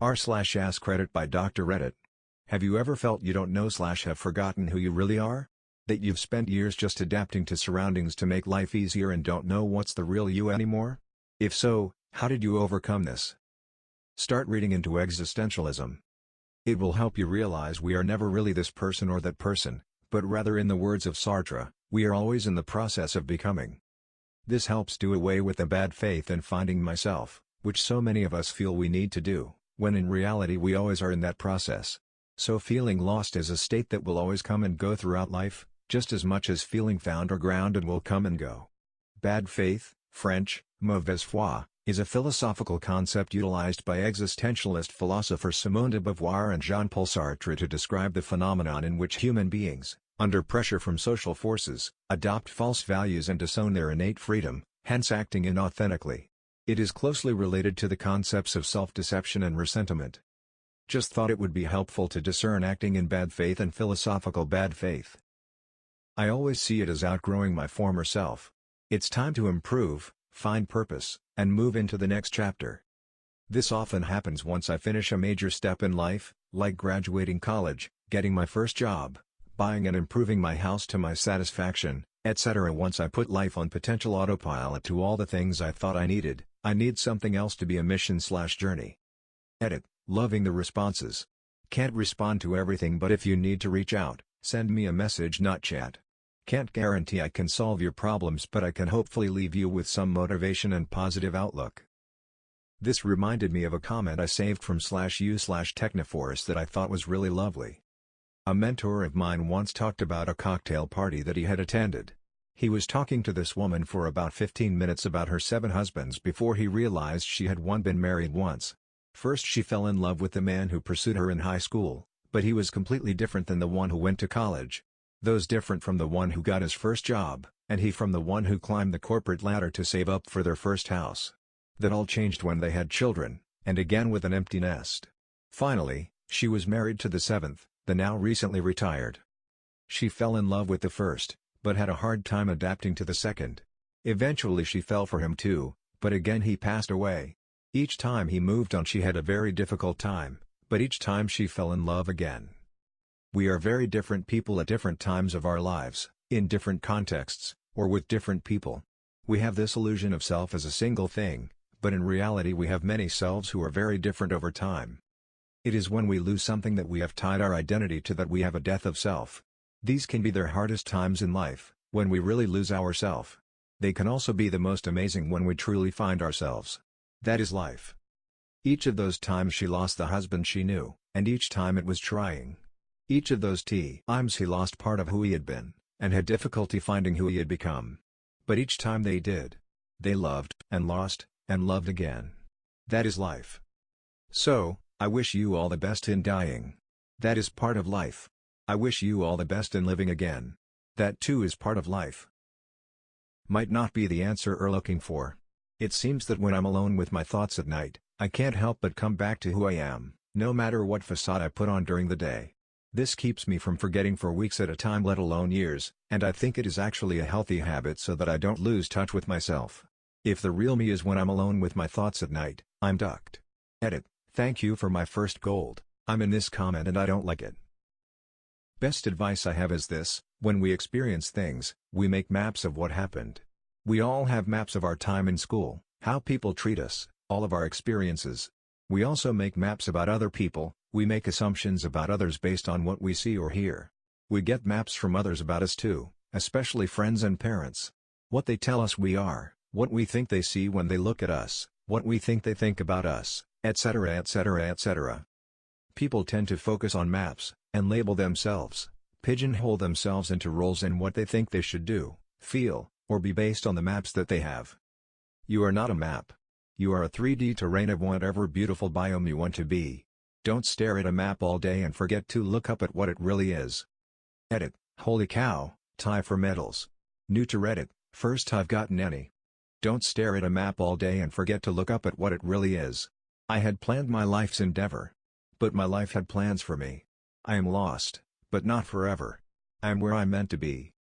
r/askreddit by Dr. Reddit. Have you ever felt you don't know/have forgotten who you really are? That you've spent years just adapting to surroundings to make life easier and don't know what's the real you anymore? If so, how did you overcome this? Start reading into existentialism. It will help you realize we are never really this person or that person, but rather, in the words of Sartre, we are always in the process of becoming. This helps do away with the bad faith and finding myself, which so many of us feel we need to do, when in reality we always are in that process. So feeling lost is a state that will always come and go throughout life, just as much as feeling found or grounded will come and go. Bad faith, French, mauvaise foi, is a philosophical concept utilized by existentialist philosophers Simone de Beauvoir and Jean-Paul Sartre to describe the phenomenon in which human beings, under pressure from social forces, adopt false values and disown their innate freedom, hence acting inauthentically. It is closely related to the concepts of self-deception and ressentiment. Just thought it would be helpful to discern acting in bad faith and philosophical bad faith. I always see it as outgrowing my former self. It's time to improve, find purpose, and move into the next chapter. This often happens once I finish a major step in life, like graduating college, getting my first job, buying and improving my house to my satisfaction, etc. Once I put life on potential autopilot to all the things I thought I need something else to be a mission/journey. Edit, loving the responses. Can't respond to everything, but if you need to reach out, send me a message, not chat. Can't guarantee I can solve your problems, but I can hopefully leave you with some motivation and positive outlook. This reminded me of a comment I saved from /u/Technoforce that I thought was really lovely. A mentor of mine once talked about a cocktail party that he had attended. He was talking to this woman for about 15 minutes about her 7 husbands before he realized she had been married once. First she fell in love with the man who pursued her in high school, but he was completely different than the one who went to college. Those different from the one who got his first job, and he from the one who climbed the corporate ladder to save up for their first house. That all changed when they had children, and again with an empty nest. Finally, she was married to the 7th, the now recently retired. She fell in love with the first, but had a hard time adapting to the second. Eventually she fell for him too, but again he passed away. Each time he moved on she had a very difficult time, but each time she fell in love again. We are very different people at different times of our lives, in different contexts, or with different people. We have this illusion of self as a single thing, but in reality we have many selves who are very different over time. It is when we lose something that we have tied our identity to that we have a death of self. These can be their hardest times in life, when we really lose ourself. They can also be the most amazing when we truly find ourselves. That is life. Each of those times she lost the husband she knew, and each time it was trying. Each of those times he lost part of who he had been, and had difficulty finding who he had become. But each time they did. They loved, and lost, and loved again. That is life. So, I wish you all the best in dying. That is part of life. I wish you all the best in living again. That too is part of life. Might not be the answer you're looking for. It seems that when I'm alone with my thoughts at night, I can't help but come back to who I am, no matter what facade I put on during the day. This keeps me from forgetting for weeks at a time, let alone years, and I think it is actually a healthy habit so that I don't lose touch with myself. If the real me is when I'm alone with my thoughts at night, I'm ducked. Edit, thank you for my first gold. I'm in this comment and I don't like it. Best advice I have is this: when we experience things, we make maps of what happened. We all have maps of our time in school, how people treat us, all of our experiences. We also make maps about other people. We make assumptions about others based on what we see or hear. We get maps from others about us too, especially friends and parents. What they tell us we are, what we think they see when they look at us, what we think they think about us, etc. etc. etc. People tend to focus on maps, and label themselves, pigeonhole themselves into roles in what they think they should do, feel, or be based on the maps that they have. You are not a map. You are a 3D terrain of whatever beautiful biome you want to be. Don't stare at a map all day and forget to look up at what it really is. Edit, holy cow, tie for medals. New to Reddit, first I've gotten any. Don't stare at a map all day and forget to look up at what it really is. I had planned my life's endeavor. But my life had plans for me. I am lost, but not forever. I am where I'm meant to be.